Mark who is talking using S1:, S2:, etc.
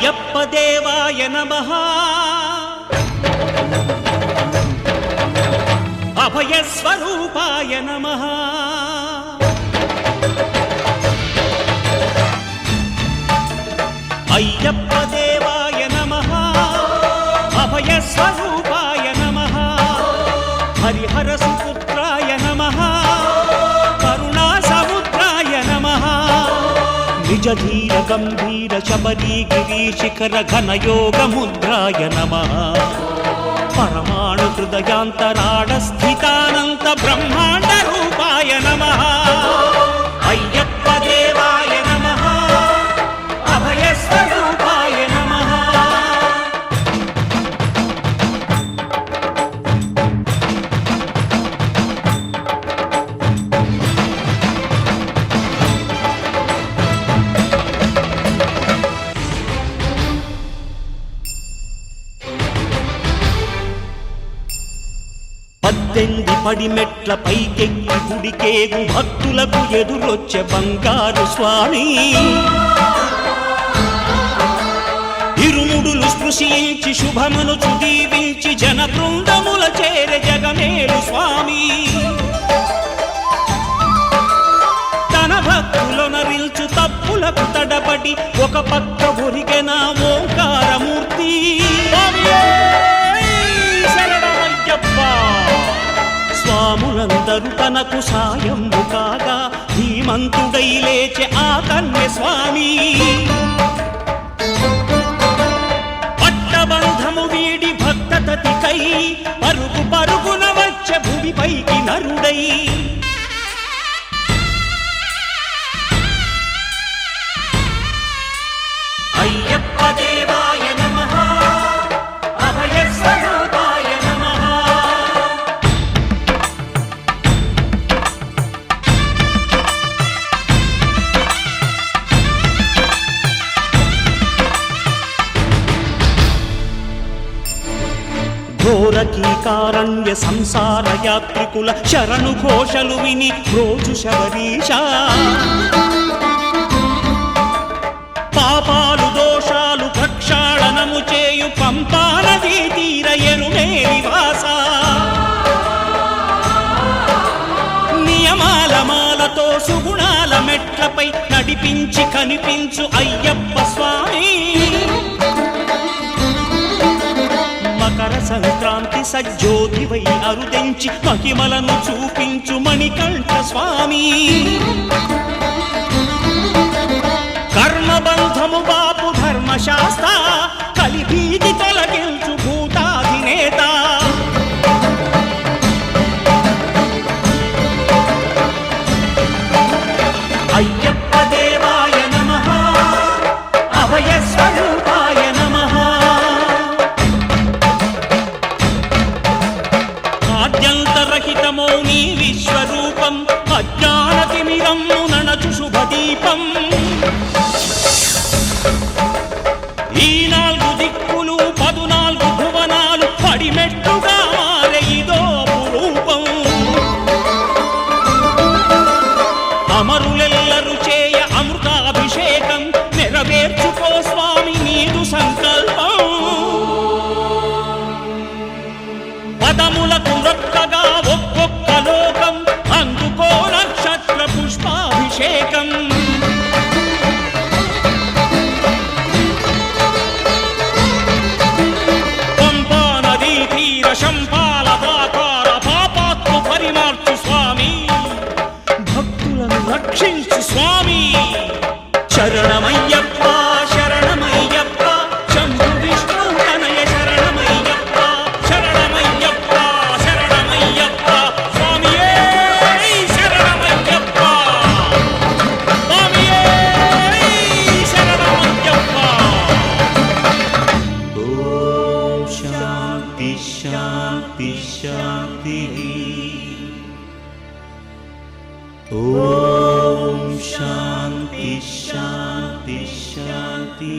S1: అయ్యప్ప దేవాయ నమః అభయ స్వరూపాయ నమః అయ్యప్ప దేవాయ నమః అభయ స్వరూపాయ నమః హరిహర సుపుత్రాయ నమః కరుణా సముద్రాయ నమః నిజ ధీర గంభీర శబరీ గిరీశిఖర ఘనయోగ ముద్రాయ నమః పరమాణు హృదయాంతరాడ స్థితానంత బ్రహ్మాండ రూపాయ నమః అయ్యప్ప దేవాయ నమః అభయ స్వరూపాయ నమః పద్దెనిమిది పడిమెట్ల పైకెక్కి గుడికేగు భక్తులకు ఎదురొచ్చే బంగారు స్వామి ఇరుముడులు స్పృశించి శుభమనుచు దీవించి జన బృందముల చేరే జగమేలు స్వామి తన భక్తులొనరిల్చు తప్పులకు తడబడి ఒక పక్క ఒరిగెన ఓంకారమూర్తి స్వాములందరూ తనకు సాయము కాగా ధీమంతుడై లేచే ఆ కన్య స్వామి పట్టబంధము వీడి భక్తతతికై పరుగు పరుగున వచ్చే భూమిపైకి నరుడై అయ్యప్ప దేవాయ నమః అభయ స్వరూపాయ నమః ఘోరకీకారణ్య సంసార యాత్రికుల శరణు ఘోషలు విని రోజు శబరీష పాపాలు దోషాలు ప్రక్షాళనము చేయు పంపా నదీ తీర ఎరుమేలి వాస నియమాల మాలతో సుగుణాల మెట్లపై నడిపించి కనిపించు అయ్యప్ప స్వామి మకర సంక్రాంతి సజ్జోతివై అరుదెంచి మహిమలను చూపించు మణికంఠ స్వామి కర్మబంధము బాపు ధర్మశాస్త్ర కలిభీతి తొలగించు భూతాధినేత అయ్యప్ప దేవాయ నమః అభయ స్వరూపాయ నమః ఆద్యంతరహితమో నీ విశ్వరూపం అజ్ఞానతిమిరము ననచు శుభదీపం ఈ నాలుగు దిక్కులు 14 భువనాలు పడిమెట్టుగా మారే ఇదో అపురూపం అమరులెల్లరు చేయ అమృతాభిషేకం నెరవేర్చుకో స్వామి నీదు సంకల్పం పదములకు రొక్కగా ఒక్కొక్క లోకం అందుకో నక్షత్ర పుష్పాభిషేకం పంపా నదీ తీర శంపాల పాతాల పాపాత్మ పరిమార్చు స్వామి భక్తులను రక్షించు స్వామి శరణమయ్యప్ప శరణమయ్యప్ప శంభు విష్ణు తనయ శరణమయ్యప్ప శరణమయ్యప్ప శరణమయ్యప్ప స్వామియే శరణమయ్యప్ప స్వామియే శరణమయ్యప్ప ఓం శాంతి శాంతి శాంతి ఓం శాంతి శాంతి శాంతి